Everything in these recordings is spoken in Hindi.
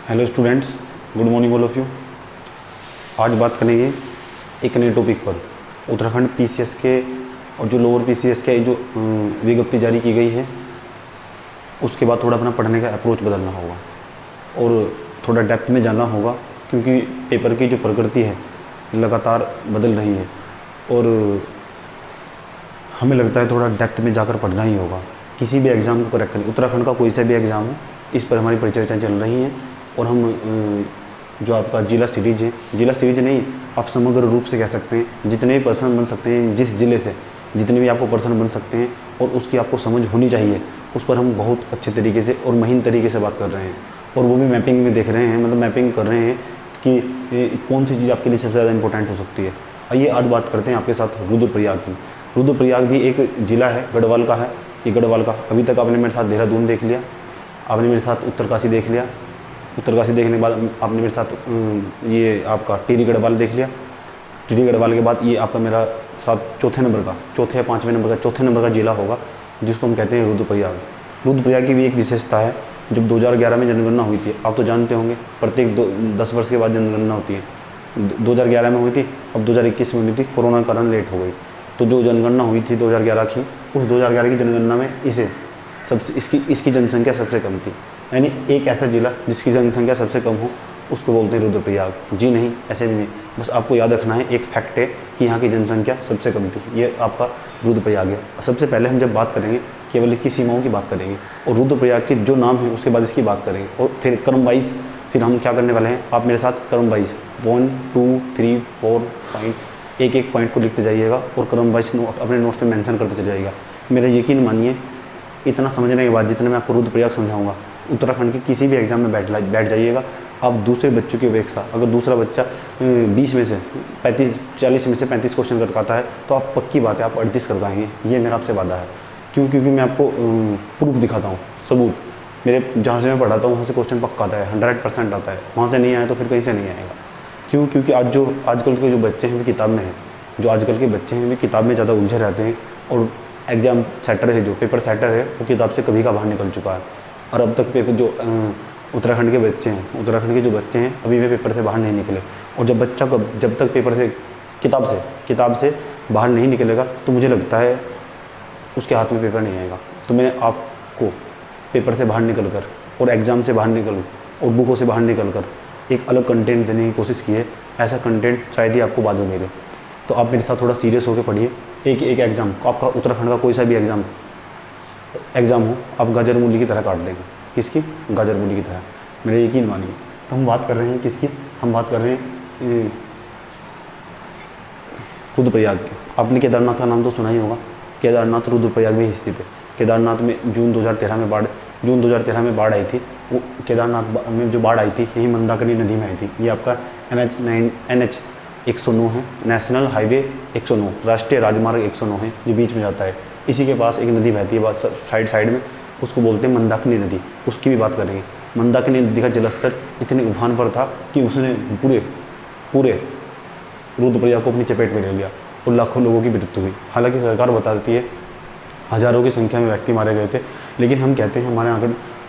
Hello students, good morning all of you. आज बात करेंगे एक नए टॉपिक पर, उत्तराखंड पीसीएस के और जो लोअर पीसीएस के जो विज्ञप्ति जारी की गई है उसके बाद थोड़ा अपना पढ़ने का अप्रोच बदलना होगा और थोड़ा डेप्थ में जाना होगा, क्योंकि पेपर की जो प्रकृति है लगातार बदल रही है और हमें लगता है थोड़ा डेप्थ में जाकर पढ़ना ही होगा किसी भी एग्ज़ाम को करेक्ट करने। उत्तराखंड का कोई सा भी एग्ज़ाम हो, इस पर हमारी परिचर्चाएँ चल रही हैं और हम जो आपका जिला सीरीज है, जिला सीरीज नहीं, आप समग्र रूप से कह सकते हैं, जितने भी पर्सन बन सकते हैं जिस ज़िले से, जितने भी आपको पर्सन बन सकते हैं और उसकी आपको समझ होनी चाहिए, उस पर हम बहुत अच्छे तरीके से और महीन तरीके से बात कर रहे हैं। और वो भी मैपिंग में देख रहे हैं, मतलब मैपिंग कर रहे हैं कि कौन सी चीज़ आपके लिए सबसे ज़्यादा इंपॉर्टेंट हो सकती है। आइए आज बात करते हैं आपके साथ रुद्रप्रयाग की। रुद्रप्रयाग भी एक ज़िला है, गढ़वाल का है। ये गढ़वाल का, अभी तक आपने मेरे साथ देहरादून देख लिया, आपने मेरे साथ उत्तरकाशी देख लिया, उत्तरकाशी देखने के बाद आपने मेरे साथ ये आपका टिहरी गढ़वाल देख लिया। टिहरी गढ़वाल के बाद ये आपका मेरा साथ चौथे या पाँचवें नंबर का जिला होगा जिसको हम कहते हैं रुद्रप्रयाग। रुद्रप्रयाग की भी एक विशेषता है, जब 2011 में जनगणना हुई थी, आप तो जानते होंगे प्रत्येक 10 वर्ष के बाद जनगणना होती है। 2011 में हुई थी, अब 2021 में हुई थी, कोरोना के कारण लेट हो गई। तो जो जनगणना हुई थी 2011 की, उस 2011 की जनगणना में इसकी जनसंख्या सबसे कम थी। यानी एक ऐसा ज़िला जिसकी जनसंख्या सबसे कम हो उसको बोलते हैं रुद्रप्रयाग। जी नहीं, ऐसे भी नहीं, बस आपको याद रखना है, एक फैक्ट है कि यहाँ की जनसंख्या सबसे कम थी, ये आपका रुद्रप्रयाग है। सबसे पहले हम जब बात करेंगे केवल इसकी सीमाओं की बात करेंगे और रुद्रप्रयाग के जो नाम है उसके बाद इसकी बात करेंगे और फिर क्रम वाइज फिर हम क्या करने वाले हैं, आप मेरे साथ क्रम वाइज 1 2 3 4 पॉइंट एक पॉइंट को लिखते जाइएगा और क्रम वाइज अपने नोट्स में मेंशन करते चले जाइएगा। मेरा यकीन मानिए, इतना समझने के बाद जितने मैं आपको रुद्रप्रयाग समझाऊंगा, उत्तराखंड के किसी भी एग्जाम में बैठ जाइएगा आप। दूसरे बच्चों की अपेक्षा अगर दूसरा बच्चा 20 में से 40 में से 35 क्वेश्चन कर पाता है तो आप पक्की बात है आप 38 कर पाएंगे, ये मेरा आपसे वादा है। क्योंकि मैं आपको प्रूफ दिखाता हूँ, सबूत। मेरे जहाँ से मैं पढ़ाता हूँ वहाँ से क्वेश्चन पक्का आता है, 100% आता है। वहाँ से नहीं आया तो फिर कहीं से नहीं आएगा। क्योंकि आजकल के जो बच्चे हैं वो किताब में हैं, जो आजकल के बच्चे हैं वे किताब में ज़्यादा उलझे रहते हैं और एग्ज़ाम सेटर है, जो पेपर सेटर है वो किताब से कभी का बाहर निकल चुका है। और अब तक पेपर जो उत्तराखंड के बच्चे हैं अभी वे पेपर से बाहर नहीं निकले। और जब तक पेपर से किताब से बाहर नहीं निकलेगा तो मुझे लगता है उसके हाथ में पेपर नहीं आएगा। तो मैंने आपको पेपर से बाहर निकल कर और एग्ज़ाम से बाहर निकल और बुकों से बाहर निकल कर एक अलग कंटेंट देने की कोशिश की है। ऐसा कंटेंट शायद ही आपको बाद में मिले, तो आप मेरे साथ थोड़ा सीरियस होकर पढ़िए। एक एग्ज़ाम आपका उत्तराखंड का कोई सा भी एग्ज़ाम हो, आप गाजर मूली की तरह काट देंगे। किसकी? गाजर मूली की तरह, मेरे यकीन मानिए। तो हम बात कर रहे हैं किसकी? हम बात कर रहे हैं रुद्रप्रयाग की। आपने केदारनाथ का नाम तो सुना ही होगा। केदारनाथ रुद्रप्रयाग में स्थित है। केदारनाथ में जून 2013 में बाढ़ आई थी। वो केदारनाथ में जो बाढ़ आई थी यही मंदाकिनी नदी में आई थी। ये आपका NH 109 है, नेशनल हाईवे 109, राष्ट्रीय राजमार्ग 109 है, जो बीच में जाता है। इसी के पास एक नदी बहती है साइड में, उसको बोलते हैं मंदाकिनी नदी। उसकी भी बात करेंगे। मंदाकिनी नदी का जलस्तर इतने उफान पर था कि उसने पूरे रुद्रप्रयाग को अपनी चपेट में ले लिया और लाखों लोगों की मृत्यु हुई। हालांकि सरकार बताती है हज़ारों की संख्या में व्यक्ति मारे गए थे, लेकिन हम कहते हैं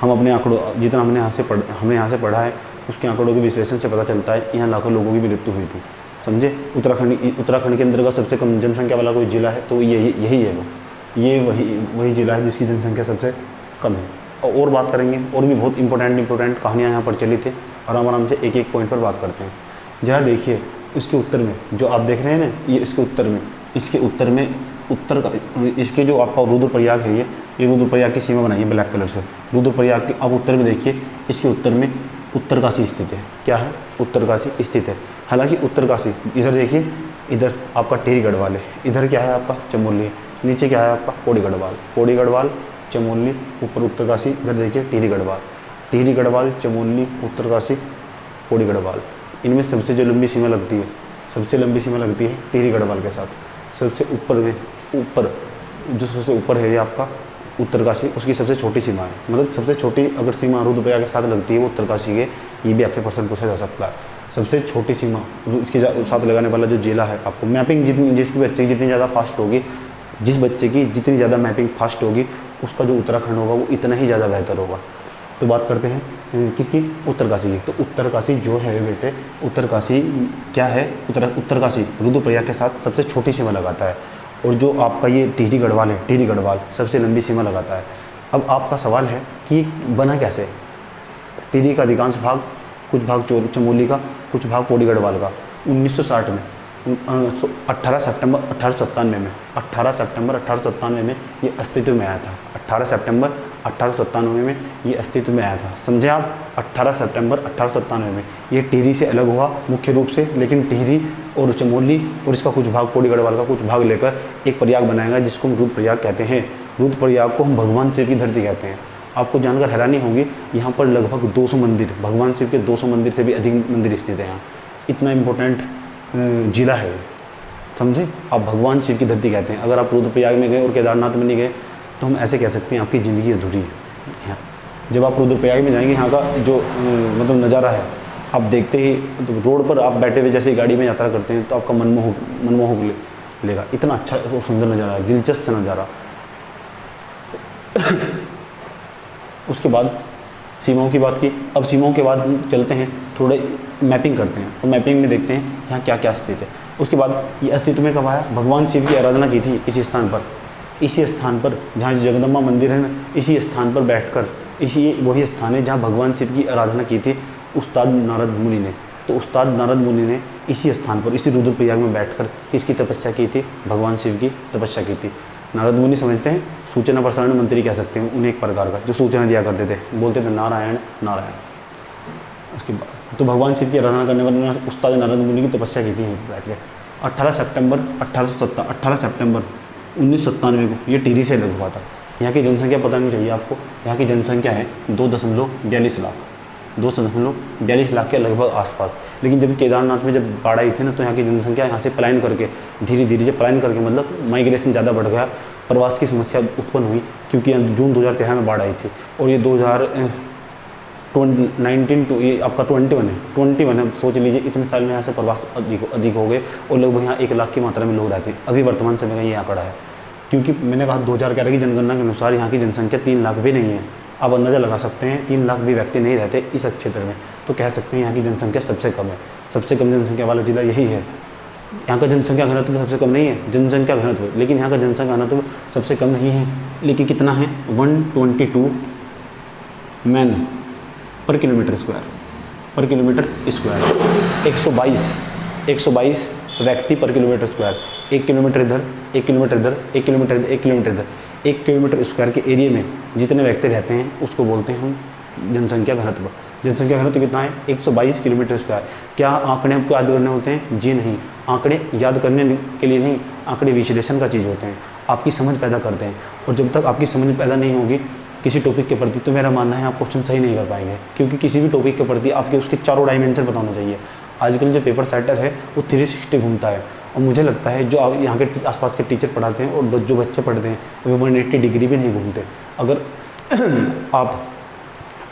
हम अपने आंकड़ों, जितना हमने यहाँ से पढ़ा है उसके आंकड़ों के विश्लेषण से पता चलता है यहाँ लाखों लोगों की मृत्यु हुई थी। समझे? उत्तराखंड के अंदर का सबसे कम जनसंख्या वाला कोई जिला है तो यही है। ये वही जिला है जिसकी जनसंख्या सबसे कम है। और बात करेंगे, और भी बहुत इंपॉर्टेंट कहानियाँ यहाँ पर चली थी। आराम से एक पॉइंट पर बात करते हैं। जरा देखिए, इसके उत्तर में जो आप देख रहे हैं ना, ये इसके उत्तर में इसके जो आपका रुद्रप्रयाग है, ये रुद्रप्रयाग की सीमा बनाई है ब्लैक कलर से। रुद्रप्रयाग के आप उत्तर में देखिए, इसके उत्तर में उत्तरकाशी स्थित है। क्या है? उत्तरकाशी स्थित है। हालांकि उत्तरकाशी, इधर देखिए, इधर आपका टिहरी गढ़वाल है, इधर क्या है आपका चमोली, नीचे क्या है आपका पौड़ी गढ़वाल चमोली, ऊपर उत्तरकाशी, इधर देखिए टिहरी गढ़वाल चमोली उत्तरकाशी पौड़ी गढ़वाल। इनमें सबसे जो लंबी सीमा लगती है टिहरी गढ़वाल के साथ। सबसे ऊपर है ये आपका उत्तरकाशी, उसकी सबसे छोटी सीमा है। मतलब सबसे छोटी अगर सीमा रुद्रप्रयाग के साथ लगती है वो उत्तरकाशी के, ये भी आपसे प्रश्न पूछा जा सकता है। सबसे छोटी सीमा इसके साथ लगाने वाला जो जिला है, आपको मैपिंग जिसकी बच्चे की जितनी ज़्यादा फास्ट होगी, जिस बच्चे की जितनी ज़्यादा मैपिंग फास्ट होगी, उसका जो उत्तराखंड होगा वो इतना ही ज़्यादा बेहतर होगा। तो बात करते हैं किसकी, उत्तरकाशी की। तो उत्तरकाशी जो है बेटे, उत्तरकाशी क्या है, उत्तरकाशी रुद्रप्रयाग के साथ सबसे छोटी सीमा लगाता है। और जो आपका ये टिहरी गढ़वाल है, टिहरी गढ़वाल सबसे लंबी सीमा लगाता है। अब आपका सवाल है कि बना कैसे। टिहरी का अधिकांश भाग, कुछ भाग चमोली का, कुछ भाग पौड़ी गढ़वाल का 1960 में 18 सितंबर 1897 में ये अस्तित्व में आया था। 18 सितंबर 1897 में ये अस्तित्व में आया था, समझे आप। 18 सितंबर 1897 में ये टिहरी से अलग हुआ मुख्य रूप से, लेकिन टिहरी और चमोली और इसका कुछ भाग पौड़ी गढ़वाल का कुछ भाग लेकर एक प्रयाग बनाएगा जिसको हम रुद्रप्रयाग कहते हैं। रुद्रप्रयाग को हम भगवान शिव की धरती कहते हैं। आपको जानकर हैरानी होगी, यहाँ पर लगभग 200 मंदिर, भगवान शिव के 200 मंदिर से भी अधिक मंदिर स्थित हैं यहाँ। इतना इम्पोर्टेंट जिला है, समझे। आप भगवान शिव की धरती कहते हैं। अगर आप रुद्रप्रयाग में गए और केदारनाथ में नहीं गए तो हम ऐसे कह सकते हैं आपकी ज़िंदगी अधूरी है। जब आप रुद्रप्रयाग में जाएंगे, यहाँ का जो मतलब नज़ारा है, आप देखते ही तो रोड पर आप बैठे हुए जैसे गाड़ी में यात्रा करते हैं तो आपका मनमोहक लेगा। इतना अच्छा और सुंदर नज़ारा है, दिलचस्प सा नज़ारा। उसके बाद सीमाओं की बात की। अब सीमाओं के बाद हम चलते हैं, थोड़े मैपिंग करते हैं। तो मैपिंग में देखते हैं यहाँ क्या क्या स्थित है। उसके बाद ये अस्तित्व में कब आया, भगवान शिव की आराधना की थी इसी स्थान पर जहाँ जगदम्बा मंदिर है ना, इसी स्थान पर बैठकर, इसी वही स्थान है जहाँ भगवान शिव की आराधना की थी उस्ताद नारद मुनि ने। तो उस्ताद नारद मुनि ने इसी स्थान पर, इसी रुद्रप्रयाग में बैठकर किसकी तपस्या की थी, भगवान शिव की तपस्या की थी। नारद मुनि समझते हैं सूचना प्रसारण मंत्री कह सकते हैं उन्हें, एक प्रकार का, जो सूचना दिया करते थे, बोलते थे नारायण नारायण। उसके बाद तो भगवान शिव की आराधना करने वाले उस्ताद नारद मुनि की तपस्या की थी बैठ के। 18 सितंबर 1997 को ये टिहरी से अलग हुआ था। यहाँ की जनसंख्या पता नहीं चाहिए आपको, यहाँ की जनसंख्या है 2.42 लाख, 2.42 लाख के लगभग आसपास। लेकिन जब केदारनाथ में जब बाढ़ आई थी ना, तो यहाँ की जनसंख्या यहाँ से पलायन करके धीरे धीरे जब पलायन करके मतलब माइग्रेशन ज़्यादा बढ़ गया, प्रवास की समस्या उत्पन्न हुई, क्योंकि जून 2013 में बाढ़ आई थी। और ये 2019 टू ये आपका 21 है, सोच लीजिए इतने साल में यहाँ से प्रवास अधिक हो गए और लगभग यहाँ 1 लाख की मात्रा में लोग रहते हैं। अभी वर्तमान समय का ये आंकड़ा है, क्योंकि मैंने कहा 2011 की जनगणना के अनुसार यहाँ की जनसंख्या 3 लाख भी नहीं है। आप अंदाज़ा लगा सकते हैं 3 लाख भी व्यक्ति नहीं रहते इस क्षेत्र में, तो कह सकते हैं यहाँ की जनसंख्या सबसे कम है। सबसे कम जनसंख्या वाला जिला यही है। यहाँ का जनसंख्या घनत्व सबसे कम नहीं है, जनसंख्या घनत्व, लेकिन यहाँ का जनसंख्या घनत्व सबसे कम नहीं है। लेकिन कितना है, 122 मैन पर किलोमीटर स्क्वायर, 122 व्यक्ति पर किलोमीटर स्क्वायर। 1 किलोमीटर इधर, 1 किलोमीटर इधर, 1 किलोमीटर इधर, 1 किलोमीटर इधर, 1 किलोमीटर स्क्वायर के एरिया में जितने व्यक्ति रहते हैं उसको बोलते हैं हम जनसंख्या घनत्व। जनसंख्या घनत्व कितना है, 122 किलोमीटर स्क्वायर। क्या आंकड़े हमको याद करने होते हैं? जी नहीं, आंकड़े याद करने के लिए नहीं, आंकड़े विश्लेषण का चीज़ होते हैं, आपकी समझ पैदा करते हैं। और जब तक आपकी समझ पैदा नहीं होगी किसी टॉपिक के प्रति, तो मेरा मानना है आप क्वेश्चन सही नहीं कर पाएंगे, क्योंकि किसी भी टॉपिक के प्रति आपके उसके चारों डायमेंशन पता होना चाहिए। आजकल जो पेपर सेटर है वो 360 घूमता है, और मुझे लगता है जो यहाँ के आसपास के टीचर पढ़ाते हैं और जो बच्चे पढ़ते हैं वो 180 डिग्री भी नहीं घूमते। अगर आप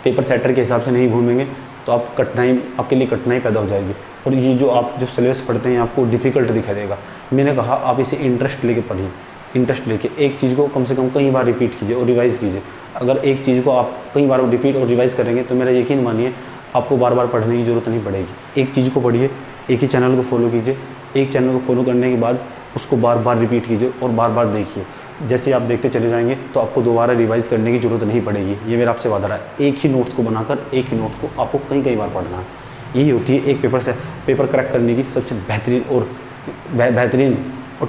पेपर सेटर के हिसाब से नहीं घूमेंगे तो आपके लिए कठिनाई पैदा हो जाएगी। और ये जो आप जो सिलेबस पढ़ते हैं आपको डिफ़िकल्ट दिखाई देगा। मैंने कहा आप इसे इंटरेस्ट लेके पढ़िए, इंटरेस्ट लेके एक चीज़ को कम से कम कई बार रिपीट कीजिए और रिवाइज़ कीजिए। अगर एक चीज़ को आप कई बार रिपीट और रिवाइज़ करेंगे तो मेरा यकीन मानिए आपको बार बार पढ़ने की ज़रूरत नहीं पड़ेगी। एक चीज़ को पढ़िए, एक ही चैनल को फॉलो कीजिए, एक चैनल को फॉलो करने के बाद उसको बार बार रिपीट कीजिए और बार बार देखिए। जैसे आप देखते चले जाएंगे तो आपको दोबारा रिवाइज़ करने की ज़रूरत नहीं पड़ेगी। ये मेरा आपसे वादा है। एक ही नोट्स को बनाकर एक ही नोट्स को आपको कई बार पढ़ना है। यही होती है एक पेपर क्रैक करने की सबसे बेहतरीन और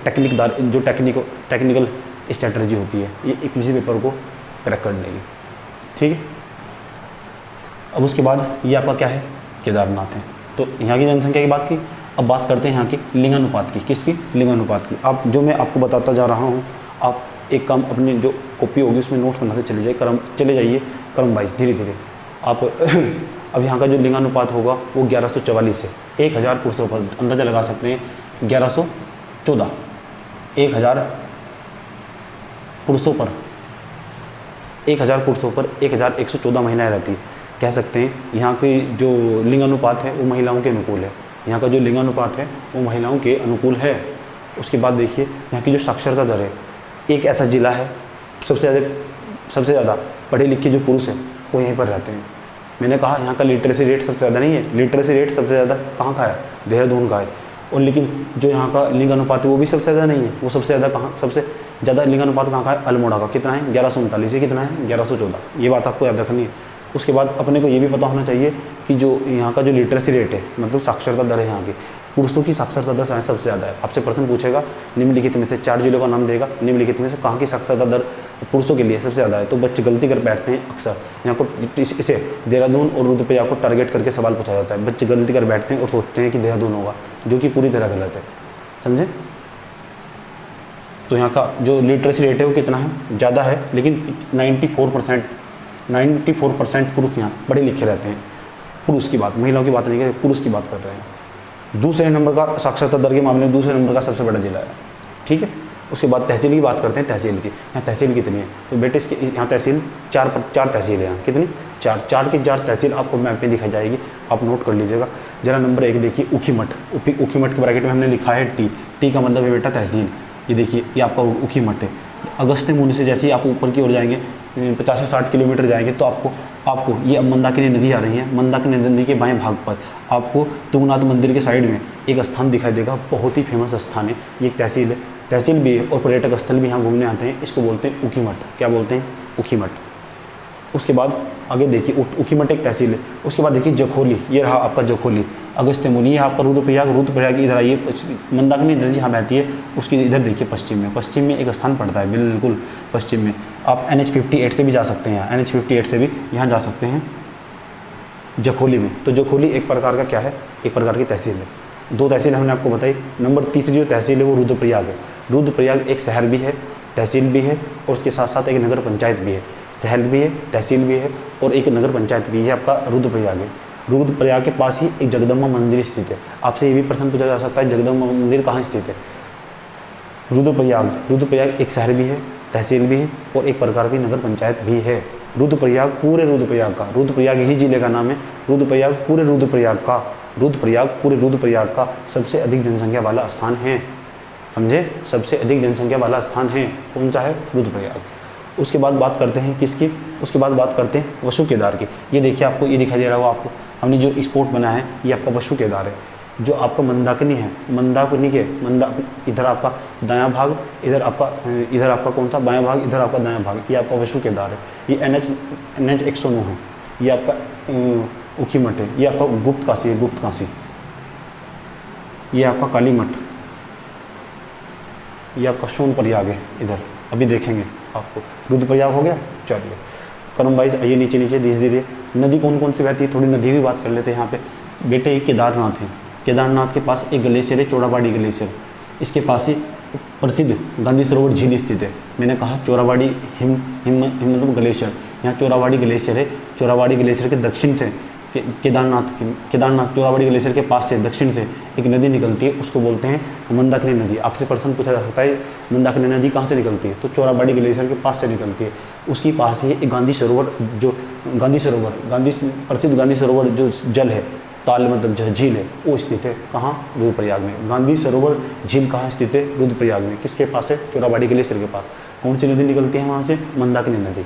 टेक्निकदार जो टेक्निकल स्ट्रैटेजी होती है, ये किसी पेपर को क्रैक करने की। ठीक है, अब उसके बाद ये आपका क्या है, केदारनाथ है। तो यहाँ की जनसंख्या की बात की। अब बात करते हैं यहाँ की लिंगानुपात की। किसकी? लिंगानुपात की। आप जो मैं आपको बताता जा रहा हूँ, आप एक काम अपनी जो कॉपी होगी उसमें नोट्स बनाते चले जाइए क्रम वाइज धीरे धीरे। आप अब यहाँ का जो लिंगानुपात होगा वो 1144 है 1000 पुरुषों पर। अंदाज़ा लगा सकते हैं 1114, 1000 पुरुषों पर 1114 महिलाएं रहती। कह सकते हैं यहाँ की जो लिंगानुपात है वो महिलाओं के अनुकूल है। यहाँ का जो लिंगानुपात है वो महिलाओं के अनुकूल है। उसके बाद देखिए यहाँ की जो साक्षरता दर है, एक ऐसा ज़िला है सबसे ज़्यादा पढ़े लिखे जो पुरुष हैं वो यहीं पर रहते हैं। मैंने कहा यहाँ का लिटरेसी रेट सबसे ज़्यादा नहीं है, लिटरेसी रेट सबसे ज़्यादा कहाँ का है, देहरादून का है। और लेकिन जो यहाँ का लिंग अनुपात है वो भी सबसे ज़्यादा नहीं है, वो सबसे ज़्यादा कहाँ, सबसे ज़्यादा लिंग अनुपात कहाँ का है, अल्मोड़ा का। कितना है, 1139। ये कितना है, 1114। ये बात आपको याद रखनी है। उसके बाद अपने को ये भी पता होना चाहिए कि जो यहाँ का जो लिटरेसी रेट है, मतलब साक्षरता दर है यहाँ की, पुरुषों की साक्षरता दर सबसे ज़्यादा है। आपसे प्रश्न पूछेगा, निम्नलिखित में से 4 जिलों का नाम देगा, निम्नलिखित में से कहाँ की साक्षरता दर पुरुषों के लिए सबसे ज़्यादा है। तो बच्चे गलती कर बैठते हैं अक्सर, यहाँ को इसे देहरादून और रुद्रप्रयाग को टारगेट करके सवाल पूछा जाता है। बच्चे गलती कर बैठते हैं और सोचते हैं कि देहरादून होगा, जो कि पूरी तरह गलत है, समझे। तो यहाँ का जो लिटरेसी रेट है वो कितना है, ज़्यादा है, लेकिन 94% पुरुष यहाँ पढ़े लिखे रहते हैं। पुरुष की बात, महिलाओं की बात नहीं कर रहे, पुरुष की बात कर रहे हैं। दूसरे नंबर का साक्षरता दर के मामले में दूसरे नंबर का सबसे बड़ा जिला है, ठीक है। उसके बाद तहसील की बात करते हैं, तहसील की। यहाँ तहसील कितनी है, तो बेटे इसके यहाँ तहसील चार तहसील है यहाँ। कितनी, 4 तहसील आपको मैप में दिखाई जाएगी, आप नोट कर लीजिएगा। जरा नंबर 1 देखिए, ऊखीमठ। ऊखीमठ के ब्रैकेट में हमने लिखा है टी का मतलब है बेटा तहसील। ये देखिए, ये आपका ऊखीमठ है। अगस्त्य मुनि से जैसे ही आप ऊपर की ओर जाएंगे, 50 से 60 किलोमीटर जाएंगे, तो आपको ये मंदाकिनी नदी आ रही है। मंदाकिनी नदी के बाएं भाग पर आपको तुंगनाथ मंदिर के साइड में एक स्थान दिखाई देगा, बहुत ही फेमस स्थान है। ये एक तहसील है, तहसील भी है और पर्यटक स्थल भी यहाँ घूमने आते हैं। इसको बोलते हैं ऊखीमठ। क्या बोलते हैं, ऊखीमठ। उसके बाद आगे देखिए, ऊखीमठ एक तहसील है। उसके बाद देखिए जखोली, ये रहा आपका जखोली। अगस्त्य मुनि, ये आपका रुद्रप्रयाग इधर आइए, मंदाकिनी नदी जहाँ बहती है उसकी इधर देखिए पश्चिम में एक स्थान पड़ता है, बिल्कुल पश्चिम में। आप NH58 से भी जा सकते हैं, यहाँ NH58 से भी यहाँ जा सकते हैं जखोली में। तो जखोली एक प्रकार का क्या है, एक प्रकार की तहसील है। 2 तहसील हमने आपको बताई। नंबर 3 जो तहसील है वो रुद्रप्रयाग है। रुद्रप्रयाग एक शहर भी है, तहसील भी है, और उसके साथ साथ एक नगर पंचायत भी है। शहर भी है, तहसील भी है, और एक नगर पंचायत भी है। आपका रुद्रप्रयाग है। रुद्रप्रयाग के पास ही एक जगदम्बा मंदिर स्थित है। आपसे ये भी प्रश्न पूछा जा सकता है, जगदम्बा मंदिर कहाँ स्थित है। रुद्रप्रयाग एक शहर भी है, तहसील भी है, और एक प्रकार की नगर पंचायत भी है। रुद्रप्रयाग पूरे रुद्रप्रयाग ही जिले का नाम है। रुद्रप्रयाग पूरे रुद्रप्रयाग का सबसे अधिक जनसंख्या वाला स्थान है, समझे। सबसे अधिक जनसंख्या वाला स्थान है, कौन सा है, रुद्रप्रयाग। उसके बाद बात करते हैं किसकी, उसके बाद बात करते हैं वसु केदार की। ये देखिए, आपको ये दिखाई दे रहा होगा आपको, हमने जो स्पॉट बनाया है ये आपका वसु केदार है। जो आपका मंदाकिनी है, मंदाकिनी के इधर आपका दायां भाग, इधर आपका कौन सा बायां भाग, इधर आपका दायां भाग, ये आपका वसु केदार है। ये NH 109 है। ये आपका ऊखीमठ है। ये आपका गुप्त काशी है, गुप्त काशी। ये आपका काली मठ। ये आपका सोनप्रयाग है, इधर अभी देखेंगे आपको। रुद्रप्रयाग हो गया। चलिए क्रम वाइज आइए, नीचे धीरे धीरे। नदी कौन कौन सी बहती है, थोड़ी नदी की बात कर लेते हैं यहाँ पे। बेटे एक केदारनाथ है, केदारनाथ के पास एक ग्लेशियर है, चोराबाड़ी ग्लेशियर। इसके पास ही प्रसिद्ध गांधी सरोवर झील स्थित है। मैंने कहा चोराबाड़ी हिम मतलब ग्लेशियर, यहाँ चोराबाड़ी ग्लेशियर है। चोराबाड़ी ग्लेशियर के दक्षिण से केदारनाथ चोराबाड़ी ग्लेशियर के पास से दक्षिण से एक नदी निकलती है, उसको बोलते हैं मंदाकिनी नदी। आपसे प्रश्न पूछा जा सकता है, मंदाकिनी नदी कहाँ से निकलती है, तो चोराबाड़ी ग्लेशियर के पास से निकलती है। उसकी पास ही एक गांधी सरोवर, प्रसिद्ध गांधी सरोवर जो जल है, ताल मतलब जो झील है, वो स्थित है कहाँ, रुद्रप्रयाग में। गांधी सरोवर झील कहाँ स्थित है, रुद्रप्रयाग में। किसके पास है, चोराबाड़ी ग्लेशियर के पास। कौन सी नदी निकलती है वहाँ से, मंदाकिनी नदी।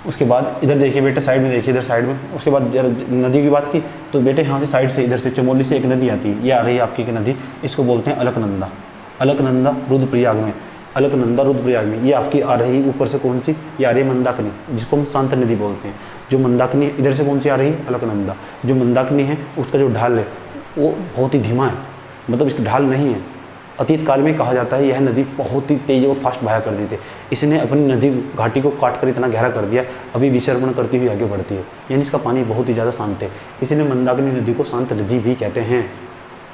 उसके बाद इधर देखिए बेटे, साइड में देखिए, इधर साइड में। उसके बाद नदी की बात की तो बेटे यहाँ से साइड से, इधर से चमोली से एक नदी आती है। ये आ रही है आपकी एक नदी, इसको बोलते हैं अलकनंदा रुद्रप्रयाग में। अलकनंदा रुद्रप्रयाग में ये आपकी आ रही है। ऊपर से कौन सी, ये आ रही है मंदाकिनी, जिसको हम शांत नदी बोलते हैं। जो मंदाकिनी इधर से कौन सी आ रही है, अलकनंदा। जो मंदाकिनी है उसका जो ढाल है वो बहुत ही धीमा है, मतलब इसकी ढाल नहीं है। अतीत काल में कहा जाता है यह नदी बहुत ही तेज और फास्ट बहाया करती थी। इसने अपनी नदी घाटी को काट कर इतना गहरा कर दिया, अभी विचरण करती हुई आगे बढ़ती है, यानी इसका पानी बहुत ही ज़्यादा शांत है। इसलिए मंदाकिनी नदी को शांत नदी भी कहते हैं।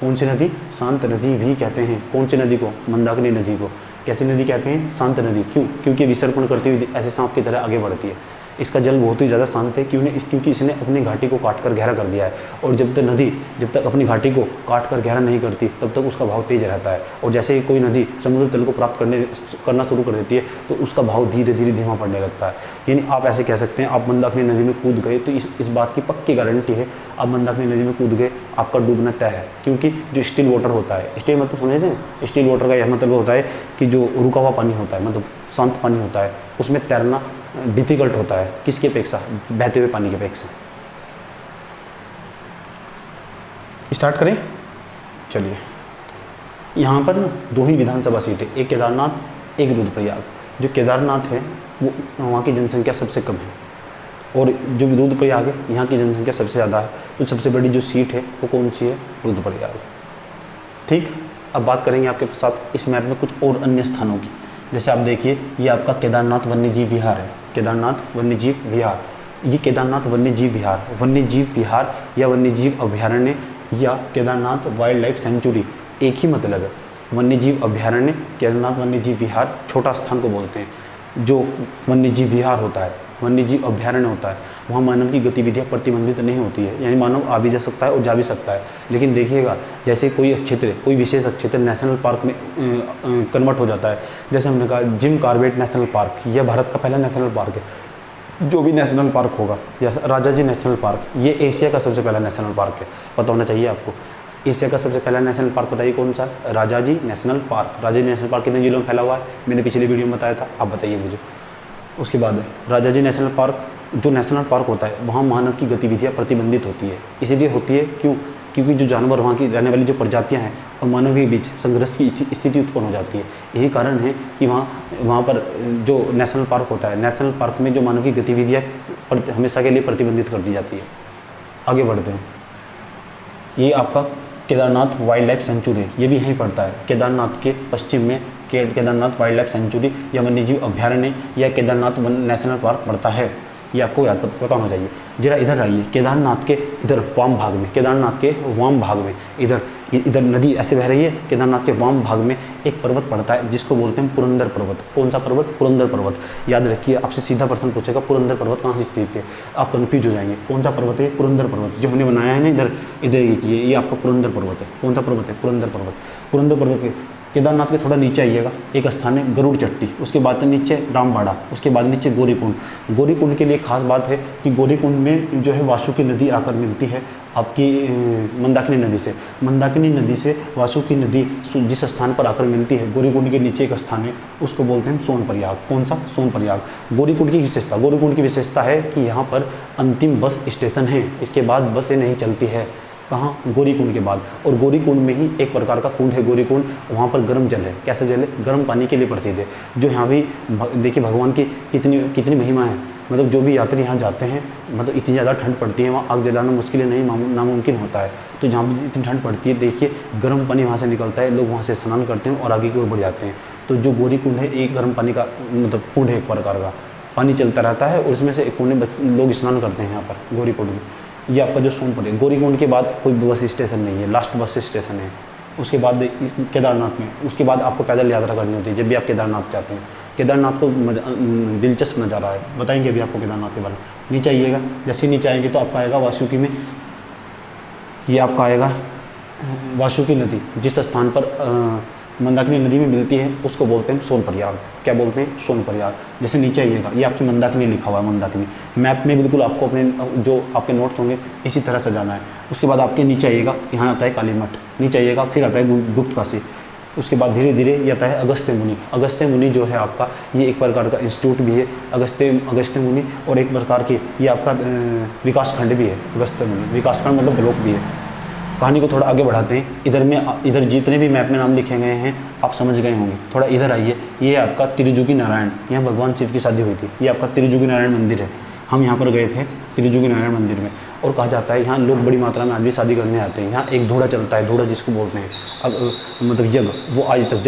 कौन सी नदी, शांत नदी भी कहते हैं। कौन सी नदी को, मंदाकिनी नदी को। कैसी नदी कहते हैं, शांत नदी। क्यों, क्योंकि विसर्पण करती हुई ऐसे सांप की तरह आगे बढ़ती है। इसका जल बहुत ही ज़्यादा शांत है, क्योंकि इसने अपनी घाटी को काट कर गहरा कर दिया है। और जब तक अपनी घाटी को काट कर गहरा नहीं करती, तब तक उसका भाव तेज रहता है। और जैसे ही कोई नदी समुद्र तल को प्राप्त करना शुरू कर देती है, तो उसका भाव धीरे धीरे धीमा पड़ने लगता है। यानी आप ऐसे कह सकते हैं, आप मंदाकिनी नदी में कूद गए तो इस बात की पक्की गारंटी है, आप मंदाकिनी नदी में कूद गए, आपका डूबना तय है। क्योंकि जो स्टिल वाटर होता है, स्टिल मतलब समझते हैं, स्टिल वाटर का यह मतलब होता है कि जो रुका हुआ पानी होता है, मतलब शांत पानी होता है, उसमें तैरना डिफ़िकल्ट होता है। किसकी अपेक्षा? बहते हुए पानी की अपेक्षा। स्टार्ट करें? चलिए, यहाँ पर ना 2 ही विधानसभा सीटें, एक केदारनाथ, एक रुद्रप्रयाग। जो केदारनाथ है वो वहाँ की जनसंख्या सबसे कम है, और जो रुद्रप्रयाग है यहाँ की जनसंख्या सबसे ज़्यादा है। तो सबसे बड़ी जो सीट है वो कौन सी है? रुद्रप्रयाग। ठीक, अब बात करेंगे आपके साथ इस मैप में कुछ और अन्य स्थानों की। जैसे आप देखिए, ये आपका केदारनाथ वन्यजीव विहार है। केदारनाथ वन्यजीव विहार, ये केदारनाथ वन्यजीव विहार, वन्यजीव विहार या वन्यजीव अभयारण्य या केदारनाथ वाइल्ड लाइफ सेंचुरी एक ही मतलब है। वन्यजीव अभयारण्य, केदारनाथ वन्यजीव विहार छोटा स्थान को बोलते हैं। जो वन्यजीव विहार होता है, वन्यजीव अभयारण्य होता है, वहाँ मानव की गतिविधियाँ प्रतिबंधित नहीं होती है, यानी मानव आ भी जा सकता है और जा भी सकता है। लेकिन देखिएगा, जैसे कोई क्षेत्र, कोई विशेष क्षेत्र नेशनल पार्क में कन्वर्ट हो जाता है, जैसे हमने कहा जिम कॉर्बेट नेशनल पार्क, यह भारत का पहला नेशनल पार्क है। जो भी नेशनल पार्क होगा, या राजाजी नेशनल पार्क, ये एशिया का सबसे पहला नेशनल पार्क है, पता होना चाहिए आपको। एशिया का सबसे पहला नेशनल पार्क बताइए कौन सा? Rajaji national park. Rajaji national park कितने जिलों में फैला हुआ है? मैंने पिछले वीडियो में बताया था, आप बताइए मुझे। उसके बाद राजाजी नेशनल पार्क, जो नेशनल पार्क होता है वहाँ मानव की गतिविधियाँ प्रतिबंधित होती है। इसीलिए होती है क्यों? क्योंकि जो जानवर, वहाँ की रहने वाली जो प्रजातियाँ हैं और मानव के बीच संघर्ष की स्थिति उत्पन्न हो जाती है। यही कारण है कि वहाँ पर जो नेशनल पार्क होता है, नेशनल पार्क में जो मानव की गतिविधियाँ हमेशा के लिए प्रतिबंधित कर दी जाती है। आगे बढ़ते हैं। ये आपका केदारनाथ वाइल्ड लाइफ सेंचुरी है, ये भी यहीं पड़ता है। केदारनाथ के पश्चिम में केदारनाथ वाइल्ड लाइफ सेंचुरी या वन्यजीव अभयारण्य या केदारनाथ नेशनल पार्क पड़ता है। ये आपको याद पता होना चाहिए। जरा इधर आइए, केदारनाथ के इधर वाम भाग में, केदारनाथ के वाम भाग में इधर नदी ऐसे बह रही है। केदारनाथ के वाम भाग में एक पर्वत पड़ता है जिसको बोलते हैं पुरंदर पर्वत। कौन सा पर्वत? पुरंदर पर्वत। याद रखिए, आपसे सीधा प्रश्न पूछेगा पुरंदर पर्वत कहाँ स्थित है, आप कन्फ्यूज हो जाएंगे। कौन सा पर्वत है? पुरंदर पर्वत। जो हमने बनाया है ना इधर ये आपका पुरंदर पर्वत है। कौन सा पर्वत है? पुरंदर पर्वत। पुरंदर पर्वत के केदारनाथ के थोड़ा नीचे आइएगा, एक स्थान है गरुड़ चट्टी, उसके बाद नीचे रामबाड़ा, उसके बाद नीचे गौरीकुंड। गौरीकुंड के लिए खास बात है कि गौरीकुंड में जो है वासुकी नदी आकर मिलती है आपकी मंदाकिनी नदी से। मंदाकिनी नदी से वासुकी नदी जिस स्थान पर आकर मिलती है, गौरीकुंड के नीचे एक स्थान है, उसको बोलते हैं सोनप्रयाग। कौन सा? सोनप्रयाग। गौरीकुंड की विशेषता, गौरीकुंड की विशेषता है कि यहाँ पर अंतिम बस स्टेशन है, इसके बाद बसें नहीं चलती है। कहाँ? गौरीकुंड के बाद। और गौरीकुंड में ही एक प्रकार का कुंड है गौरीकुंड, वहाँ पर गर्म जल है। कैसे जल है? गर्म पानी के लिए प्रसिद्ध है। जो यहाँ भी देखिए भगवान की कितनी महिमा है। मतलब जो भी यात्री यहाँ जाते हैं, मतलब इतनी ज़्यादा ठंड पड़ती है, वहाँ आग जलाना मुश्किल नहीं, नामुमकिन होता है। तो जहाँ भी इतनी ठंड पड़ती है, देखिए गर्म पानी वहाँ से निकलता है, लोग वहाँ से स्नान करते हैं और आगे की ओर बढ़ जाते हैं। तो जो गौरीकुंड है एक गर्म पानी का मतलब कुंड है, एक प्रकार का पानी चलता रहता है, और उसमें से एक कुंड में लोग स्नान करते हैं यहाँ पर गौरीकुंड में। ये आपका जो सोनपुर है, गौरीकुंड के बाद कोई बस स्टेशन नहीं है, लास्ट बस स्टेशन है। उसके बाद केदारनाथ में, उसके बाद आपको पैदल यात्रा करनी होती है जब भी आप केदारनाथ जाते हैं। केदारनाथ को दिलचस्प नज़ारा है, बताएंगे अभी आपको केदारनाथ के बारे में। नीचे आइएगा, जैसे नीचे आएंगे तो आपका आएगा वासुकी में, ये आपका आएगा वासुकी नदी जिस स्थान पर मंदाकिनी नदी में मिलती है उसको बोलते हैं सोनप्रयाग। क्या बोलते हैं? सोनप्रयाग। जैसे नीचे आइएगा, ये आपकी मंदाकिनी लिखा हुआ है, मंदाकिनी मैप में बिल्कुल आपको अपने जो आपके नोट्स होंगे इसी तरह से जाना है। उसके बाद आपके नीचे आइएगा, यहाँ आता है कालीमठ, नीचे आइएगा फिर आता है गुप्त काशी। उसके बाद धीरे धीरे ये आता है अगस्त्य मुनि। अगस्त्य मुनि जो है आपका, ये एक प्रकार का इंस्टीट्यूट भी है अगस्त्य मुनि, और एक प्रकार की ये आपका विकास खंड भी है। अगस्त्य मुनि विकास खंड मतलब ब्लॉक भी है। कहानी को थोड़ा आगे बढ़ाते हैं। इधर जितने भी मैप में नाम लिखे गए हैं आप समझ गए होंगे। थोड़ा इधर आइए, ये आपका त्रिजुगी नारायण, यहाँ भगवान शिव की शादी हुई थी। ये आपका त्रिजुगी नारायण मंदिर है। हम यहाँ पर गए थे त्रिजुगी नारायण मंदिर में, और कहा जाता है यहाँ लोग बड़ी मात्रा में आज भी शादी करने आते हैं। यहाँ एक धूड़ा चलता है, धूड़ा जिसको बोलते हैं मतलब यज्ञ, वो आज तक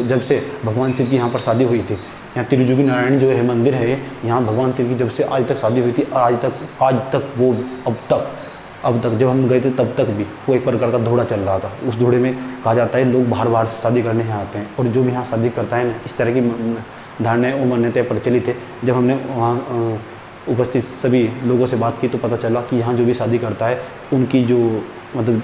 जब से भगवान शिव की यहाँ पर शादी हुई थी। यहाँ त्रिजुगी नारायण जो है मंदिर है, यहाँ भगवान शिव की जब से आज तक शादी हुई थी, आज तक वो अब तक जब हम गए थे तब तक भी वो एक प्रकार का धूड़ा चल रहा था। उस धूड़े में कहा जाता है लोग बाहर से शादी करने यहाँ आते हैं, और जो भी यहाँ शादी करता है ना, इस तरह की धारणाएँ और मान्यताएँ प्रचलित है। जब हमने वहाँ उपस्थित सभी लोगों से बात की तो पता चला कि यहाँ जो भी शादी करता है उनकी जो मतलब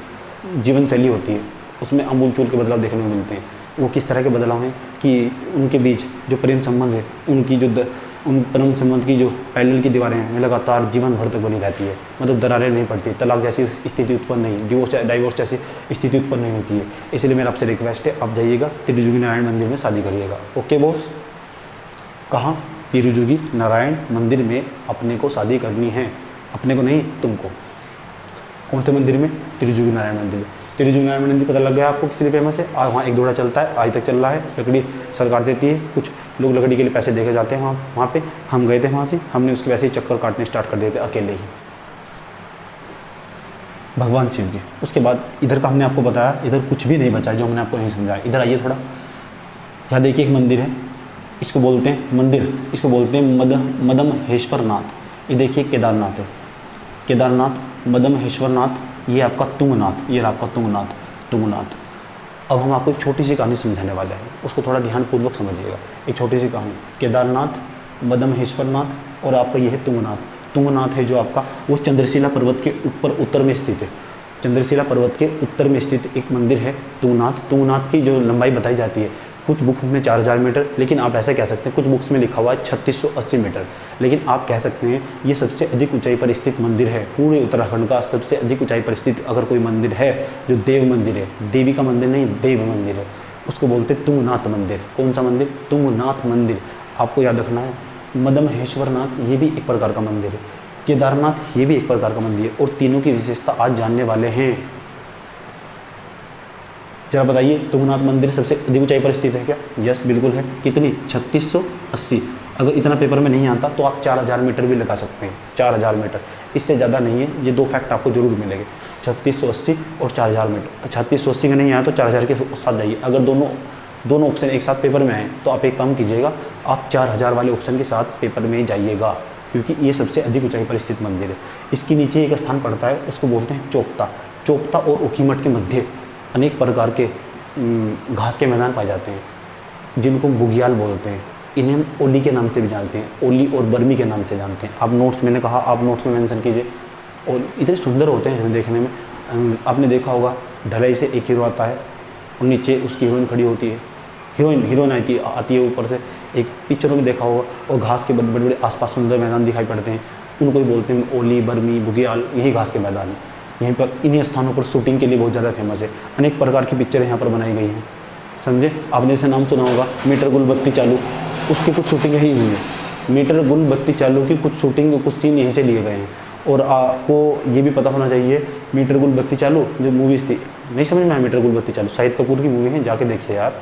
जीवन शैली होती है उसमें आमूल-चूल के बदलाव देखने को मिलते हैं। वो किस तरह के बदलाव हैं कि उनके बीच जो प्रेम संबंध है, उनकी जो उन प्रेम संबंध की जो पैरेलल की दीवारें हैं लगातार जीवन भर तक बनी रहती है, मतलब दरारें नहीं पड़ती, तलाक जैसी स्थिति उत्पन्न नहीं, डाइवोर्स जैसी स्थिति उत्पन्न नहीं होती है। इसलिए मेरा आपसे रिक्वेस्ट है, आप जाइएगा त्रिजुगी नारायण मंदिर में शादी करिएगा। Okay boss. कहाँ? तिरुजुगी नारायण मंदिर में अपने को शादी करनी है। अपने को नहीं, तुमको। कौन से मंदिर में? तिरुजुगी नारायण मंदिर में। तिरुजुगी नारायण मंदिर पता लग गया आपको किस लिए फेमस है? वहाँ एक दौड़ा चलता है, आज तक चल रहा है। लकड़ी सरकार देती है, कुछ लोग लकड़ी के लिए पैसे देके जाते हैं वहाँ पे। हम गए थे वहाँ से, हमने उसके वैसे ही चक्कर काटने स्टार्ट कर दिए थे अकेले ही, भगवान शिव के। उसके बाद इधर का हमने आपको बताया, इधर कुछ भी नहीं बचा है जो हमने आपको नहीं समझाया। इधर आइए थोड़ा, यहाँ देखिए एक मंदिर है, इसको बोलते हैं मंदिर, इसको बोलते हैं मदमहेश्वर नाथ। ये देखिए केदारनाथ है, केदारनाथ, मदमहेश्वरनाथ, ये आपका तुंगनाथ, ये आपका तुंगनाथ। अब हम आपको एक छोटी सी कहानी समझाने वाले हैं, उसको थोड़ा ध्यानपूर्वक समझिएगा। एक छोटी सी कहानी, केदारनाथ, मदमहेश्वरनाथ और आपका ये है तुंगनाथ। तुंगनाथ है जो आपका वो चंद्रशिला पर्वत के ऊपर उत्तर में स्थित है। चंद्रशिला पर्वत के उत्तर में स्थित एक मंदिर है तुंगनाथ। तुंगनाथ की जो लंबाई बताई जाती है, कुछ बुक में 4000 मीटर, लेकिन आप ऐसा कह सकते हैं, कुछ बुक्स में लिखा हुआ है 3680 मीटर, लेकिन आप कह सकते हैं ये सबसे अधिक ऊंचाई पर स्थित मंदिर है। पूरे उत्तराखंड का सबसे अधिक ऊंचाई पर स्थित अगर कोई मंदिर है जो देव मंदिर है, देवी का मंदिर नहीं, देव मंदिर है, उसको बोलते हैं तुंगनाथ मंदिर। कौन सा मंदिर? तुंगनाथ मंदिर। आपको याद रखना है। मदमहेश्वरनाथ ये भी एक प्रकार का मंदिर है, केदारनाथ ये भी एक प्रकार का मंदिर है, और तीनों की विशेषता आज जानने वाले हैं। जरा बताइए, तुंगनाथ मंदिर सबसे अधिक ऊंचाई पर स्थित है क्या? यस, बिल्कुल है। कितनी? 3680। अगर इतना पेपर में नहीं आता तो आप 4000 मीटर भी लगा सकते हैं, 4000 मीटर, इससे ज़्यादा नहीं है। ये दो फैक्ट आपको जरूर मिलेंगे, 3680 और 4000 मीटर। 3680 का नहीं आया तो 4000 के साथ जाइए। अगर दोनों ऑप्शन एक साथ पेपर में आए तो आप एक काम कीजिएगा, आप 4000 वाले ऑप्शन के साथ पेपर में जाइएगा, क्योंकि ये सबसे अधिक ऊंचाई पर स्थित मंदिर है। इसके नीचे एक स्थान पड़ता है, उसको बोलते हैं चोपता। चोपता और ऊखीमठ के मध्य अनेक प्रकार के घास के मैदान पाए जाते हैं, जिनको बुग्याल बोलते हैं। इन्हें हम ओली के नाम से भी जानते हैं, ओली और बर्मी के नाम से जानते हैं। आप नोट्स, मैंने कहा आप नोट्स में मेंशन कीजिए। और इतने सुंदर होते हैं देखने में। आपने देखा होगा, ढलाई से एक हीरो आता है और नीचे उसकी हीरोइन खड़ी होती है, हीरोइन आती है ऊपर से। एक पिक्चरों में देखा होगा, और घास के बड़े बड़े आसपास सुंदर मैदान दिखाई पड़ते हैं, उनको ही बोलते हैं ओली, बर्मी, बुग्याल। यही घास के मैदान है। यहीं पर इन्हीं स्थानों पर शूटिंग के लिए बहुत ज़्यादा फेमस है। अनेक प्रकार की पिक्चरें यहाँ पर बनाई गई हैं, समझे। आपने इसे नाम सुना होगा, मीटर गुल बत्ती चालू, उसकी कुछ शूटिंग यही हुई है। मीटर गुल बत्ती चालू की कुछ शूटिंग, कुछ सीन यहीं से लिए गए हैं। और आपको ये भी पता होना चाहिए, मीटर गुल बत्ती चालू जो मूवीज़ थी, नहीं समझ में आया? मीटर गुल बत्ती चालू शाहिद कपूर की मूवी है, जाके देखिए यार।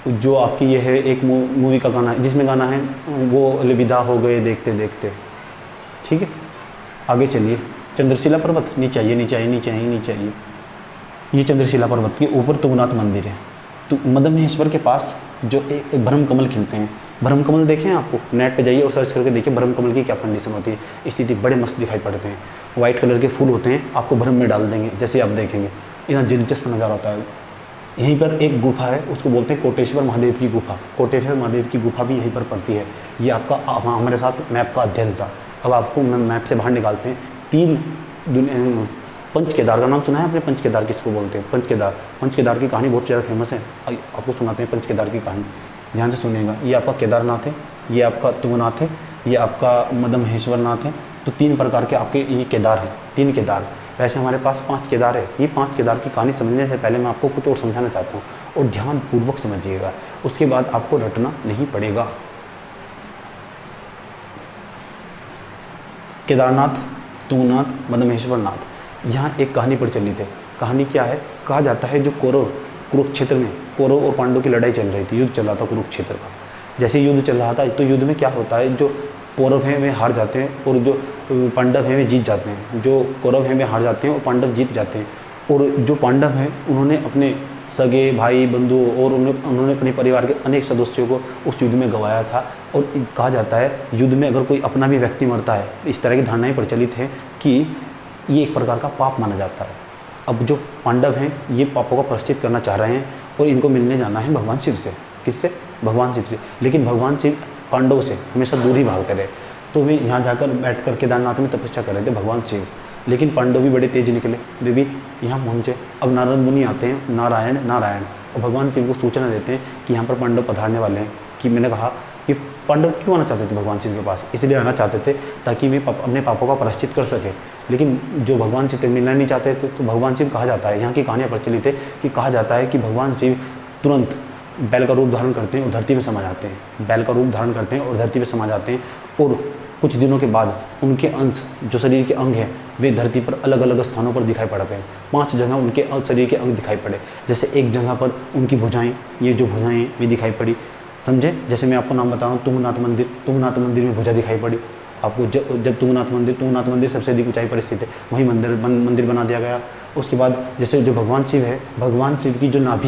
जो आपकी ये है एक मूवी का गाना है, जिसमें गाना है वो अलविदा हो गए देखते देखते। ठीक है, आगे चलिए। चंद्रशिला पर्वत, नीचे आइए। ये चंद्रशिला पर्वत के ऊपर तुंगनाथ मंदिर है। तो मदमहेश्वर के पास जो एक ब्रह्म कमल खिलते हैं, ब्रह्म कमल देखें आपको, नेट पे जाइए और सर्च करके देखिए ब्रह्म कमल की क्या कंडीशन होती है, स्थिति बड़े मस्त दिखाई पड़ते हैं। वाइट कलर के फूल होते हैं, आपको ब्रह्म में डाल देंगे, जैसे आप देखेंगे इतना दिलचस्प नज़ारा होता है। यहीं पर एक गुफा है, उसको बोलते हैं कोटेश्वर महादेव की गुफा। कोटेश्वर महादेव की गुफा भी यहीं पर पड़ती है। ये आपका हमारे साथ मैप का अध्ययन था। अब आपको मैप से बाहर निकालते हैं। 3 पंच केदार का नाम सुना है आपने? पंच केदार किसको बोलते हैं? पंच केदार की कहानी बहुत ज़्यादा फेमस है। आपको सुनाते हैं पंच केदार की कहानी, ध्यान से सुनिएगा। ये आपका केदारनाथ है, ये आपका तुंगनाथ है, ये आपका मदमहेश्वरनाथ है। तो 3 प्रकार के आपके ये केदार हैं, 3 केदार। वैसे हमारे पास 5 केदार है। ये 5 केदार की कहानी समझने से पहले मैं आपको कुछ और समझाना चाहता हूँ, और ध्यानपूर्वक समझिएगा, उसके बाद आपको रटना नहीं पड़ेगा। केदारनाथ, तुंगनाथ, मदमहेश्वरनाथ, यहाँ एक कहानी प्रचलित है। कहानी क्या है? कहा जाता है जो कुरुक्षेत्र में कौरव और पांडव की लड़ाई चल रही थी, युद्ध चल रहा था कुरुक्षेत्र का। जैसे युद्ध चल रहा था, तो युद्ध में क्या होता है, जो कौरव हैं वे हार जाते हैं और जो पांडव हैं वे जीत जाते हैं। जो कौरव हैं वे हार जाते हैं और पांडव जीत जाते हैं। और जो पांडव हैं उन्होंने अपने सगे भाई बंधु और उन्होंने अपने परिवार के अनेक सदस्यों को उस युद्ध में गंवाया था। और कहा जाता है युद्ध में अगर कोई अपना भी व्यक्ति मरता है, इस तरह की धारणाएं प्रचलित हैं कि ये एक प्रकार का पाप माना जाता है। अब जो पांडव हैं ये पापों का प्रायश्चित करना चाह रहे हैं और इनको मिलने जाना है भगवान शिव से। किससे? भगवान शिव से। लेकिन भगवान शिव पांडवों से हमेशा दूर ही भागते रहे। तो वे यहाँ जाकर बैठकर केदारनाथ में तपस्या कर रहे थे भगवान शिव। लेकिन पांडव भी बड़े तेज निकले, वे भी यहाँ पहुँचे। अब नारद मुनि आते हैं, नारायण नारायण, और भगवान शिव को सूचना देते हैं कि यहाँ पर पांडव पधारने वाले हैं। कि मैंने कहा कि पांडव क्यों आना चाहते थे भगवान शिव के पास? इसलिए आना चाहते थे ताकि वे अपने पापों का प्रायश्चित कर सके। लेकिन जो भगवान शिव थे मिलना नहीं चाहते थे। तो भगवान शिव कहा जाता है, यहाँ की कहानियाँ प्रचलित है कि कहा जाता है कि भगवान शिव तुरंत बैल का रूप धारण करते हैं और धरती में समा जाते हैं, बैल का रूप धारण करते हैं और धरती में समा जाते हैं, और कुछ दिनों के बाद उनके अंश जो शरीर के अंग हैं वे धरती पर अलग अलग स्थानों पर दिखाई पड़ते हैं। 5 जगह उनके शरीर के अंग दिखाई पड़े। जैसे एक जगह पर उनकी भुजाएं, ये जो भुजाएं वे दिखाई पड़ी, समझे। जैसे मैं आपको नाम बता रहा हूँ, तुंगनाथ मंदिर, तुंगनाथ मंदिर में भुजा दिखाई पड़ी आपको। जब तुंगनाथ मंदिर सबसे अधिक ऊंचाई पर स्थित है, वहीं मंदिर बना दिया गया। उसके बाद जैसे जो भगवान शिव है, भगवान शिव की जो नाभि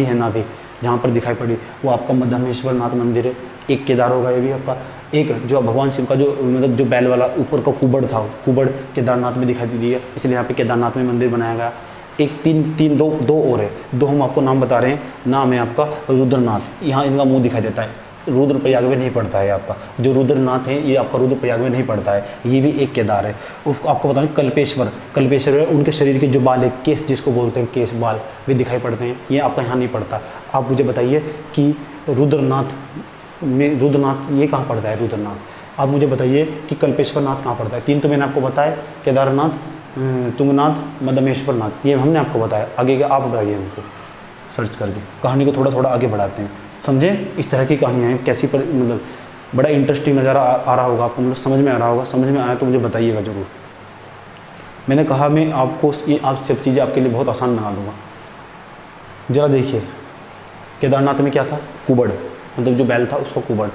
है नाभि जहाँ पर दिखाई पड़ी वो आपका मध्यमेश्वर नाथ मंदिर है। एक केदार होगा ये भी आपका। एक जो भगवान शिव का जो मतलब जो बैल वाला ऊपर का कुबड़ था, कुबड़ केदारनाथ में दिखाई दी है, इसलिए यहाँ पे केदारनाथ में मंदिर बनाया गया। एक दो और है, दो हम आपको नाम बता रहे हैं। नाम है आपका रुद्रनाथ, यहाँ इनका मुंह दिखाई देता है, रुद्रप्रयाग में नहीं पड़ता है आपका। जो रुद्रनाथ है ये आपका रुद्रप्रयाग में नहीं पड़ता है, ये भी एक केदार है। उसको आपको बता दें कल्पेश्वर है, उनके शरीर के जो बाल है, केस जिसको बोलते हैं, केस बाल वे दिखाई पड़ते हैं, ये आपका यहाँ नहीं पड़ता। आप मुझे बताइए कि रुद्रनाथ ये कहाँ पड़ता है रुद्रनाथ? आप मुझे बताइए कि कल्पेश्वर नाथ कहाँ पड़ता है? 3 तो मैंने आपको बताया, केदारनाथ, तुंगनाथ, मध्यमेश्वर नाथ, ये हमने आपको बताया। आगे आप बताइए हमको सर्च करके, कहानी को थोड़ा आगे बढ़ाते हैं, समझे। इस तरह की कहानियाँ हैं, कैसी पर मतलब बड़ा इंटरेस्टिंग नज़ारा आ रहा होगा आपको, मतलब समझ में आ रहा होगा। समझ में आया तो मुझे बताइएगा ज़रूर। मैंने कहा मैं आपको ये आप सब चीज़ें आपके लिए बहुत आसान बना दूँगा। ज़रा देखिए, केदारनाथ में क्या था? कुबड़, मतलब जो बैल था उसका कुबड़।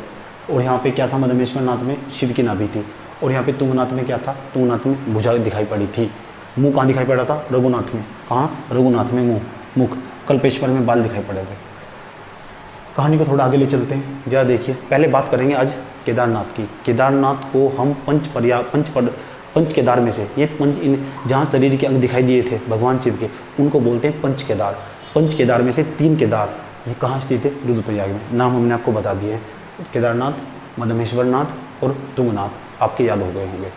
और यहाँ पे क्या था? मध्यमेश्वर नाथ में शिव की नाभि थी। और यहाँ पे तुंगनाथ में क्या था? तुंगनाथ में भुजा दिखाई पड़ी थी। मुंह कहाँ दिखाई पड़ा था? रघुनाथ में। कहाँ? रघुनाथ में मुख। कल्पेश्वर में बाल दिखाई पड़े थे। कहानी को थोड़ा आगे ले चलते हैं, जरा देखिए। पहले बात करेंगे आज केदारनाथ की। केदारनाथ को हम पंच केदार में से, ये जहाँ शरीर के अंग दिखाई दिए थे भगवान शिव के, उनको बोलते हैं पंच केदार। पंच केदार में से 3 केदार ये कहाँ स्थित है? रुद्रप्रयाग में। नाम हमने आपको बता दिए हैं, केदारनाथ, मध्यमेश्वर नाथ और तुंगनाथ, आपके याद हो गए होंगे।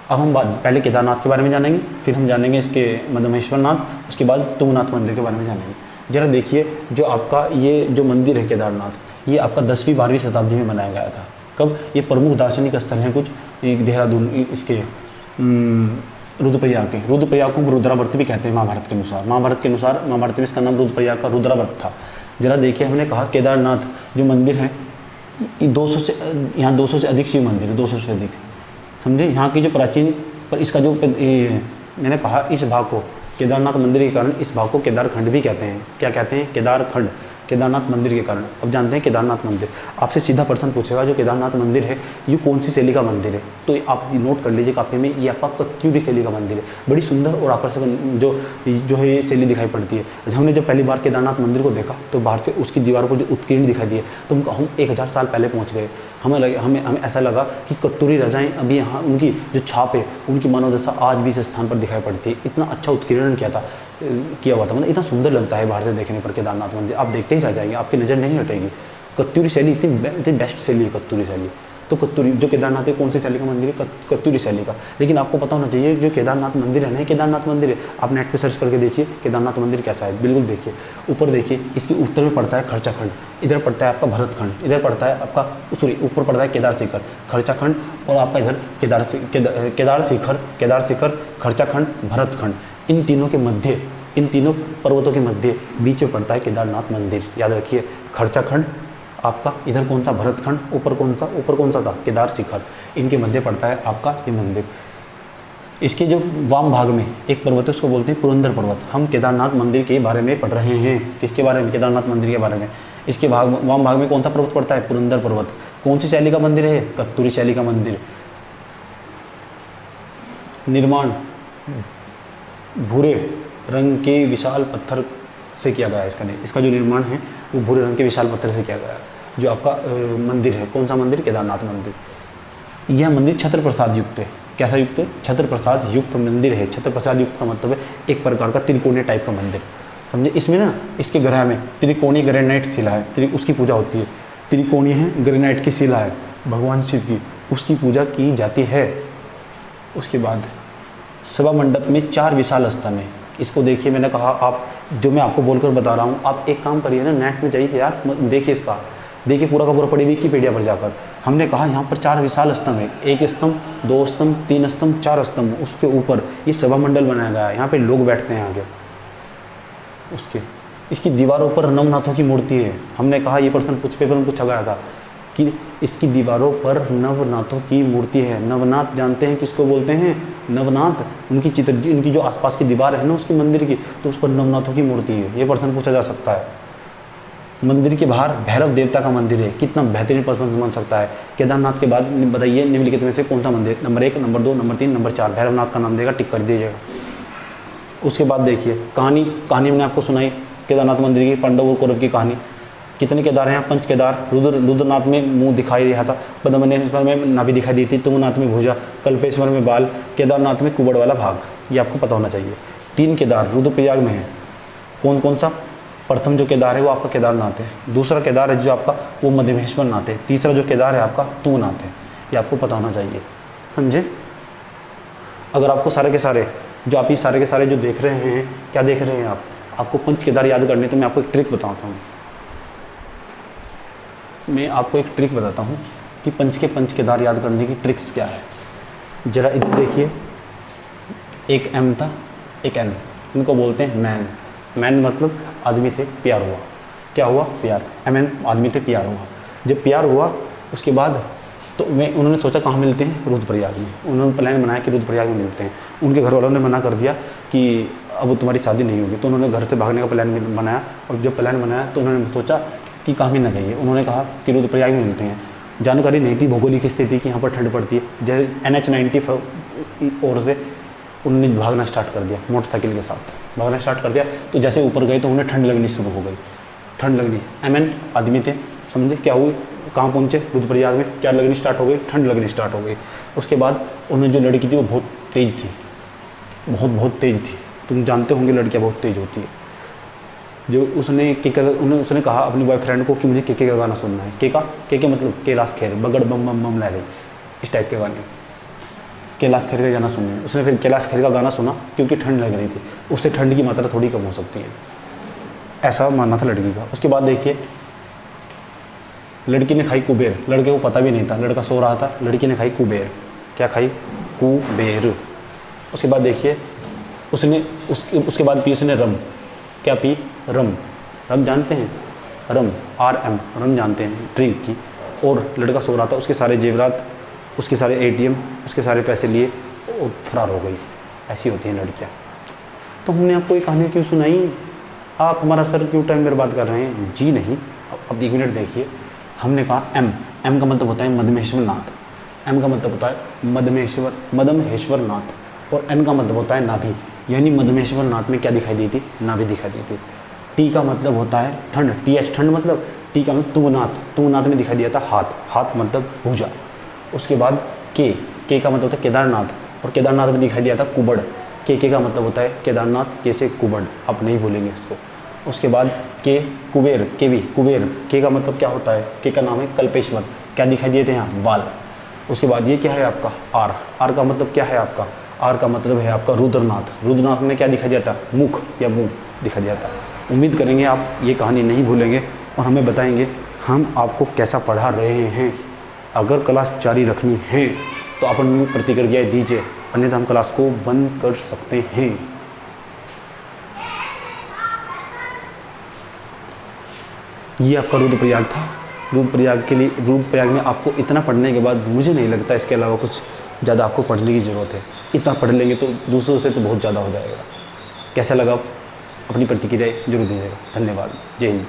अब हम पहले केदारनाथ के बारे में जानेंगे, फिर हम जानेंगे इसके मध्यमेश्वर नाथ, उसके बाद तुंगनाथ मंदिर के बारे में जानेंगे। ज़रा देखिए, जो आपका ये जो मंदिर है केदारनाथ, ये आपका 10वीं-12वीं शताब्दी में बनाया गया था। कब? ये प्रमुख दार्शनिक स्थल हैं कुछ, एक देहरादून, इसके रुद्रप्रयाग के। रुद्रप्रयाग को रुद्रावर्त भी कहते हैं महाभारत के अनुसार। महाभारत में इसका नाम रुद्रप्रयाग का रुद्रावर्त था। ज़रा देखिए, हमने कहा केदारनाथ जो मंदिर है 200 से, यहाँ 200 से अधिक शिव मंदिर है, 200 से अधिक, समझे। यहाँ की जो प्राचीन पर इसका जो मैंने कहा, इस भाग को केदारनाथ मंदिर के कारण इस भाग को केदारखंड भी कहते हैं। क्या कहते हैं? केदारखंड, केदारनाथ मंदिर के कारण। अब जानते हैं केदारनाथ मंदिर। आपसे सीधा प्रश्न पूछेगा, जो केदारनाथ मंदिर है ये कौन सी शैली का मंदिर है? तो आप नोट कर लीजिए कापी में, ये आपका कत्यूरी शैली का मंदिर है। बड़ी सुंदर और आकर्षक जो है ये शैली दिखाई पड़ती है। हमने जब पहली बार केदारनाथ मंदिर को देखा तो बाहर से उसकी दीवार को जो उत्कीर्ण दिखाई दिए, तो हम 1000 साल पहले पहुँच गए। हमें ऐसा लगा कि कत्यूरी राजाएँ अभी यहाँ, उनकी जो छाप है, उनकी मानव दशा आज भी इस स्थान पर दिखाई पड़ती है। इतना अच्छा उत्कीर्ण किया हुआ था, मतलब इतना सुंदर लगता है बाहर से देखने पर केदारनाथ मंदिर। आप देखते ही रह जाएंगे, आपकी नज़र नहीं हटेगी। कत्यूरी शैली इतनी बेस्ट शैली है कत्यूरी शैली। तो कत्यूरी जो केदारनाथ है, कौन सी शैली का मंदिर है? कत्यूरी शैली का। लेकिन आपको पता होना चाहिए, जो केदारनाथ मंदिर है ना, केदारनाथ मंदिर है, आप नेट पे सर्च करके देखिए केदारनाथ मंदिर कैसा है। बिल्कुल देखिए, ऊपर देखिए, इसके उत्तर में पड़ता है खर्चाखंड, इधर पड़ता है आपका भरतखंड, इधर पड़ता है आपका ऊपर पड़ता है केदार शिखर, खर्चाखंड, और आपका इधर केदार शिखर, खर्चाखंड, भरतखंड। इन तीनों के मध्य, इन तीनों पर्वतों के मध्य बीच में पड़ता है केदारनाथ मंदिर। याद रखिए, खर्चाखंड आपका, इधर कौन सा? भरतखंड, ऊपर कौन सा था? केदार शिखर। इनके मध्य पड़ता है आपका ये मंदिर। इसके जो वाम भाग में एक पर्वत है, उसको बोलते हैं पुरंदर पर्वत। हम केदारनाथ मंदिर के बारे में पढ़ रहे हैं। किसके बारे में? केदारनाथ मंदिर के बारे में। इसके वाम भाग में कौन सा पर्वत पड़ता है? पुरंदर पर्वत। कौन सी शैली का मंदिर है? कत्यूरी शैली का मंदिर। निर्माण भूरे रंग के विशाल पत्थर से किया गया है। इसका जो निर्माण है वो भूरे रंग के विशाल पत्थर से किया गया है। जो आपका मंदिर है, कौन सा मंदिर? केदारनाथ मंदिर। यह मंदिर छत्र प्रसाद युक्त है। कैसा युक्त है? छत्र प्रसाद युक्त मंदिर है। छत्र प्रसाद युक्त का मतलब है एक प्रकार का त्रिकोणीय टाइप का मंदिर, समझे। इसमें ना, इसके ग्रह में त्रिकोणीय ग्रेनाइट शिला है, उसकी पूजा होती है। त्रिकोणीय है, ग्रेनाइट की शिला है भगवान शिव की, उसकी पूजा की जाती है। उसके बाद सभा मंडप में 4 विशाल स्तंभ है। इसको देखिए, मैंने कहा आप, जो मैं आपको बोलकर बता रहा हूँ, आप एक काम करिए ना, नेट में जाइए यार, देखिए इसका, देखिए पूरा का पूरा पढ़िए विकिपीडिया पर जाकर। हमने कहा यहाँ पर 4 विशाल स्तंभ है, 1 स्तंभ, 2 स्तंभ, 3 स्तंभ, 4 स्तंभ। उसके ऊपर ये सभा मंडल बनाया गया है। यहाँ पे लोग बैठते हैं आगे, उसके इसकी दीवारों पर नवनाथों की मूर्ति है। हमने कहा ये प्रश्न कुछ पेपर में पूछा गया था कि इसकी दीवारों पर नवनाथों की मूर्ति है। नवनाथ जानते हैं किसको बोलते हैं? नवनाथ, उनकी चित्र, उनकी जो आसपास की दीवार है ना उसकी मंदिर की, तो उस पर नवनाथों की मूर्ति है। ये प्रश्न पूछा जा सकता है। मंदिर के बाहर भैरव देवता का मंदिर है। कितना बेहतरीन प्रश्न बन सकता है। केदारनाथ के बाद बताइए निम्नलिखित में से कौन सा मंदिर, number 1, number 2, number 3, number 4, Bhairavnath का नाम देगा, टिक कर दीजिएगा। उसके बाद देखिए कहानी मैंने आपको सुनाई केदारनाथ मंदिर की, पांडव और कौरव की कहानी। कितने केदार हैं? 5 केदार। रुद्रनाथ में मुंह दिखाई दिया था, पद्मनेश्वर में नाभि दिखाई दी थी, तुंगनाथ में भुजा, कल्पेश्वर में बाल, केदारनाथ में कुबड़ वाला भाग। ये आपको पता होना चाहिए। 3 केदार रुद्रप्रयाग में है। कौन कौन सा? प्रथम जो केदार है वो आपका केदारनाथ है। दूसरा केदार है जो आपका वो मध्यमेश्वर नाथ है। तीसरा जो केदार है आपका तुंगनाथ है। ये आपको पता होना चाहिए, समझे? अगर आपको सारे के सारे जो देख रहे हैं, क्या देख रहे हैं आप? आपको 5 केदार याद करने, तो मैं आपको एक ट्रिक बताता हूँ। मैं आपको एक ट्रिक बताता हूँ कि 5 केदार याद करने की ट्रिक्स क्या है। जरा इधर देखिए, एक एम था, एक एन। इनको बोलते हैं मैन। मैन मतलब आदमी थे, प्यार हुआ। क्या हुआ? प्यार। एम एन आदमी थे, प्यार हुआ। जब प्यार हुआ उसके बाद तो उन्होंने सोचा कहाँ मिलते हैं? रुद्रप्रयाग में। उन्होंने प्लान बनाया कि रुद्रप्रयाग में मिलते हैं। उनके घर वालों ने मना कर दिया कि अब तुम्हारी शादी नहीं होगी, तो उन्होंने घर से भागने का प्लान बनाया। और जब प्लान बनाया तो उन्होंने सोचा कि कहाँ मिलना चाहिए। उन्होंने कहा कि रुद्रप्रयाग में मिलते हैं। जानकारी नहीं थी भौगोलिक स्थिति की, यहाँ पर ठंड पड़ती है। जैसे NH-90 ओर से उन्होंने भागना स्टार्ट कर दिया, मोटरसाइकिल के साथ भागना स्टार्ट कर दिया। तो जैसे ऊपर गए तो उन्हें ठंड लगनी शुरू हो गई। ठंड लगनी, MN आदमी थे, समझे? क्या हुई? कहाँ पहुँचे? रुद्रप्रयाग में। क्या लगनी स्टार्ट हो गई? ठंड लगनी स्टार्ट हो गई। उसके बाद उन्हें जो लड़की थी वो बहुत तेज़ थी, बहुत तेज़ थी। तुम जानते होंगे लड़कियाँ बहुत तेज़ होती है। जो उसने कहा अपनी बॉयफ्रेंड को कि मुझे के का गाना सुनना है। के मतलब कैलाश खेर, बगड़ बम बम बम लहरे, इस टाइप के गाने, कैलाश खेर का गाना सुनना है। उसने फिर कैलाश खेर का गाना सुना क्योंकि ठंड लग रही थी, उससे ठंड की मात्रा थोड़ी कम हो सकती है, ऐसा मानना था लड़की का। उसके बाद देखिए लड़की ने खाई कुबेर। लड़के को पता भी नहीं था, लड़का सो रहा था। लड़की ने खाई कुबेर। क्या खाई? कुबेर। उसके बाद देखिए उसके बाद पी उसने रम। क्या पी? रम। रम जानते हैं? रम, RM, रम जानते हैं, ड्रिंक की। और लड़का सो रहा था, उसके सारे जेवरात, उसके सारे ATM, उसके सारे पैसे लिए और फरार हो गई। ऐसी होती हैं लड़कियाँ। तो हमने आपको ये कहानी क्यों सुनाई? आप हमारा सर क्यों टाइम बर्बाद कर रहे हैं? जी नहीं। अब 1 मिनट देखिए। हमने कहा M का मतलब होता है मदमेश्वर नाथ। M का मतलब होता है मदमेश्वर नाथ। और N का मतलब होता है नाभि, यानी मदमेश्वर नाथ में क्या दिखाई दी थी? नाभि दिखाई दी थी। T का मतलब होता है ठंड, TH ठंड मतलब। T का मतलब तुंगनाथ में दिखाई दिया था हाथ मतलब भुजा। उसके बाद K का मतलब होता है केदारनाथ, और केदारनाथ में दिखाई दिया था कुबड़। के का मतलब होता है केदारनाथ, के से कुबड़, आप नहीं भूलेंगे इसको। उसके बाद कुबेर, कुबेर, के का मतलब क्या होता है? के का नाम है कल्पेश्वर। क्या दिखाई दिए थे यहाँ? बाल। उसके बाद ये क्या है आपका? आर का मतलब क्या है आपका? आर का मतलब है आपका रुद्रनाथ में क्या दिखाई दिया था? मुख या मुंह दिखाई दिया था। उम्मीद करेंगे आप ये कहानी नहीं भूलेंगे और हमें बताएंगे हम आपको कैसा पढ़ा रहे हैं। अगर क्लास जारी रखनी है तो आप हमें प्रतिक्रिया दीजिए, अन्यथा हम क्लास को बंद कर सकते हैं। ये आपका रुद्रप्रयाग था। रुद्रप्रयाग में आपको इतना पढ़ने के बाद मुझे नहीं लगता इसके अलावा कुछ ज़्यादा आपको पढ़ने की ज़रूरत है। इतना पढ़ लेंगे तो दूसरों से तो बहुत ज़्यादा हो जाएगा। कैसा लगा? अपनी प्रतिक्रिया जरूर दीजिएगा। धन्यवाद। जय हिंद।